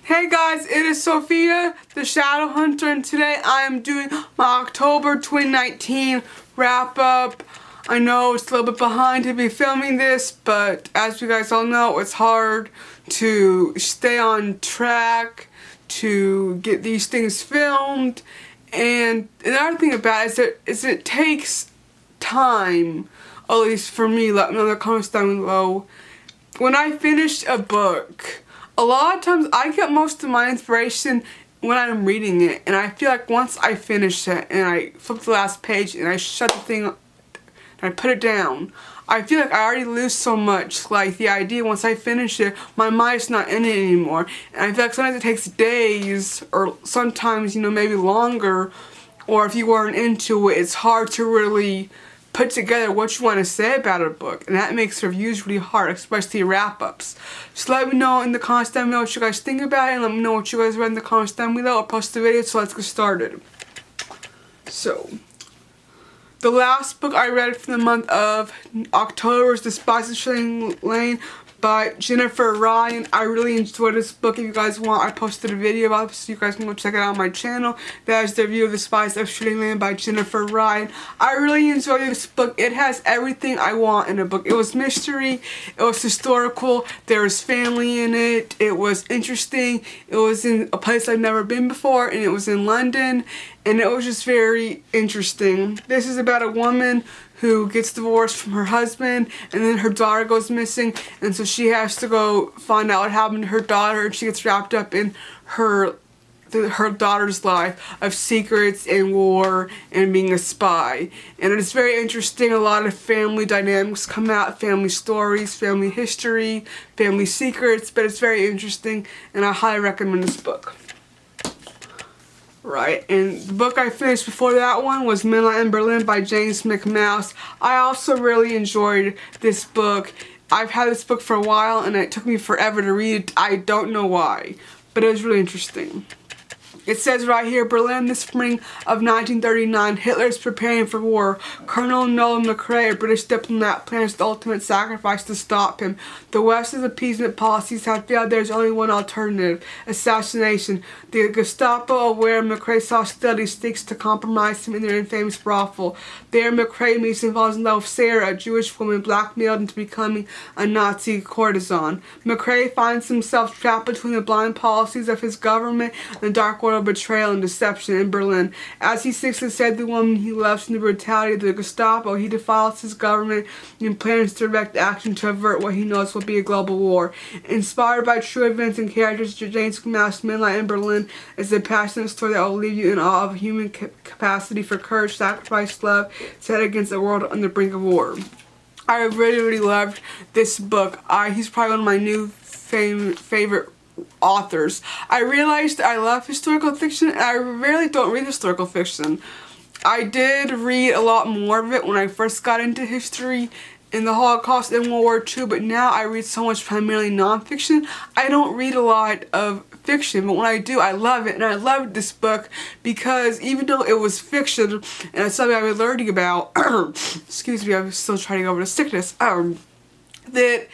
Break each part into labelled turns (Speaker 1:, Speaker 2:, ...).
Speaker 1: Hey guys, it is Sophia, the Shadow Hunter, and today I am doing my October 2019 wrap up. I know it's a little bit behind to be filming this, but as you guys all know, it's hard to stay on track to get these things filmed. And another thing about it is it takes time, at least for me. Let me know in the comments down below. When I finish a book, a lot of times I get most of my inspiration when I'm reading it, and I feel like once I finish it and I flip the last page and I shut the thing and I put it down, I feel like I already lose so much. Like the idea, once I finish it, my mind's not in it anymore, and I feel like sometimes it takes days or sometimes, maybe longer, or if you weren't into it, it's hard to really put together what you want to say about a book, and that makes reviews really hard, especially wrap-ups. So let me know in the comments down below what you guys think about it, and let me know what you guys read in the comments down below. I'll post the video, so let's get started. So, the last book I read for the month of October is Disposition Lane by Jennifer Ryan. I really enjoyed this book. If you guys want, I posted a video about it, so you guys can go check it out on my channel. That is the review of Disposition Lane by Jennifer Ryan. I really enjoyed this book. It has everything I want in a book. It was mystery, it was historical, there was family in it, it was interesting, it was in a place I've never been before, and it was in London, and it was just very interesting. This is about a woman who gets divorced from her husband, and then her daughter goes missing, and so she has to go find out what happened to her daughter, and she gets wrapped up in her daughter's life of secrets and war and being a spy. And it's very interesting. A lot of family dynamics come out, family stories, family history, family secrets, but it's very interesting, and I highly recommend this book. Right, and the book I finished before that one was Midland Berlin by James McMouse. I also really enjoyed this book. I've had this book for a while, and it took me forever to read it. I don't know why, but it was really interesting. It says right here, Berlin, the spring of 1939, Hitler is preparing for war. Colonel Nolan McCrae, a British diplomat, plans the ultimate sacrifice to stop him. The West's appeasement policies have failed. There's only one alternative: assassination. The Gestapo, aware of McCrae's hostility, seeks to compromise him in their infamous brothel. There, McCrae meets and falls in love with Sarah, a Jewish woman blackmailed into becoming a Nazi courtesan. McCrae finds himself trapped between the blind policies of his government and the dark world of betrayal and deception in Berlin. As he seeks to save the woman he loves from the brutality of the Gestapo, he defiles his government and plans direct action to avert what he knows will be a global war. Inspired by true events and characters, James McMouse's Midland in Berlin is a passionate story that will leave you in awe of human capacity for courage, sacrifice, love, set against a world on the brink of war. I really loved this book. He's probably one of my new favorite authors. I realized I love historical fiction, and I rarely don't read historical fiction. I did read a lot more of it when I first got into history in the Holocaust and World War II, but now I read so much primarily nonfiction. I don't read a lot of fiction, but when I do, I love it. And I loved this book because even though it was fiction and it's something I was learning about, excuse me, I'm still trying to get over the sickness, that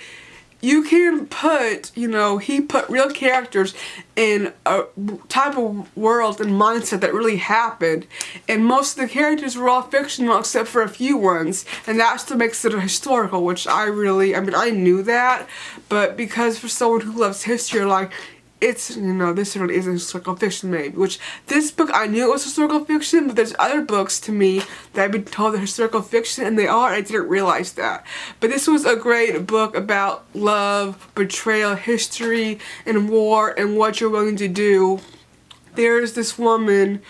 Speaker 1: you can put, he put real characters in a type of world and mindset that really happened. And most of the characters were all fictional except for a few ones. And that still makes it historical, which I knew that. But because for someone who loves history, like, it's, this really is a historical fiction maybe, which this book I knew it was historical fiction, but there's other books to me that I've been told they're historical fiction, and they are, I didn't realize that. But this was a great book about love, betrayal, history, and war, and what you're willing to do. There's this woman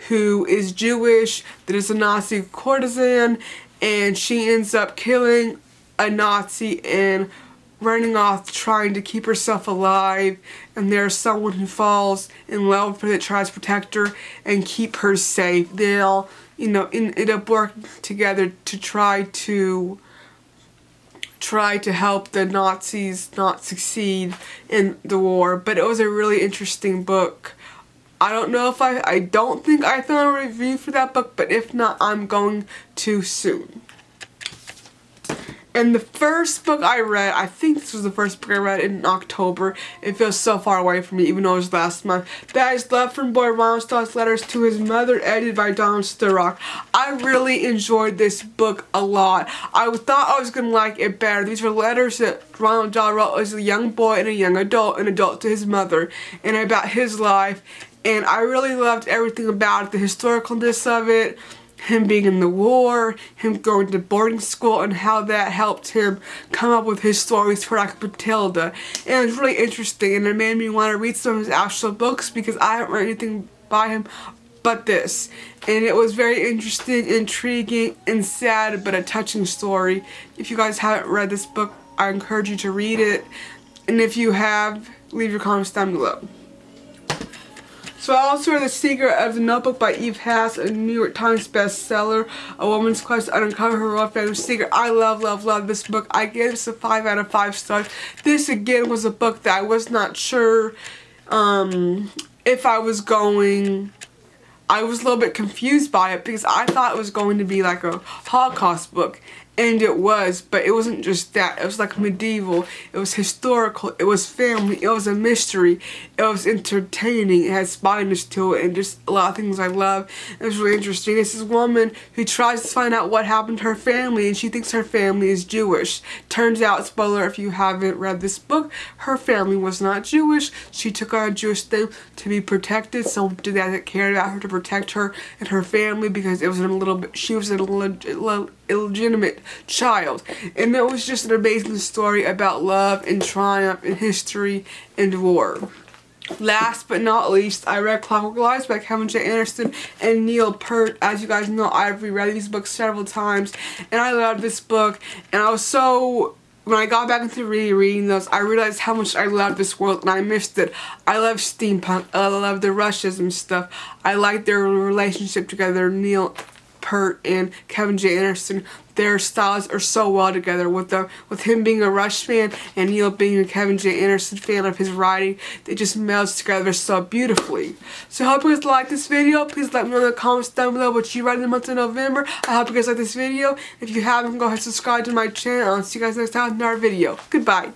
Speaker 1: who is Jewish that is a Nazi courtesan, and she ends up killing a Nazi and running off trying to keep herself alive, and there's someone who falls in love with her that tries to protect her and keep her safe. They'll, end up working together to try to help the Nazis not succeed in the war. But it was a really interesting book. I don't know if I don't think I found a review for that book, but if not, I'm going to soon. And the first book I read, I think this was the first book I read in October. It feels so far away from me, even though it was last month. That is Love from Boy Ronald Starr's Letters to His Mother, edited by Don Sturrock. I really enjoyed this book a lot. I thought I was going to like it better. These were letters that Ronald Dahl wrote as a young boy and a young adult, an adult to his mother, and about his life. And I really loved everything about it, the historicalness of it, him being in the war, him going to boarding school, and how that helped him come up with his stories for like Matilda. And it was really interesting, and it made me want to read some of his actual books because I haven't read anything by him but this. And it was very interesting, intriguing, and sad, but a touching story. If you guys haven't read this book, I encourage you to read it. And if you have, leave your comments down below. So I also read The Secret of the Notebook by Eve Haas, a New York Times bestseller, a woman's quest to uncover her royal family's secret. I love this book. I gave this a 5 out of 5 stars. This again was a book that I was not sure if I was going. I was a little bit confused by it because I thought it was going to be like a Holocaust book. And it was, but it wasn't just that. It was like medieval, it was historical, it was family, it was a mystery, it was entertaining, it had spiness to it, and just a lot of things I love. It was really interesting. It's this woman who tries to find out what happened to her family, and she thinks her family is Jewish. Turns out, spoiler if you haven't read this book, her family was not Jewish. She took on a Jewish name to be protected. Someone did that cared about her to protect her and her family because it was a little bit, she was a illegitimate child. And it was just an amazing story about love and triumph and history and war. Last but not least, I read Clockwork Lives by Kevin J. Anderson and Neil Peart. As you guys know, I've reread these books several times, and I loved this book. And I was so, when I got back into rereading those, I realized how much I loved this world, and I missed it. I love steampunk. I love the rushes and stuff. I like their relationship together, Neil Peart and Kevin J. Anderson. Their styles are so well together, with him being a Rush fan and Neil being a Kevin J. Anderson fan of his writing. They just melds together so beautifully. So I hope you guys like this video. Please let me know in the comments down below what you read in the month of November. I hope you guys like this video. If you haven't, go ahead and subscribe to my channel. I'll see you guys next time in our video. Goodbye.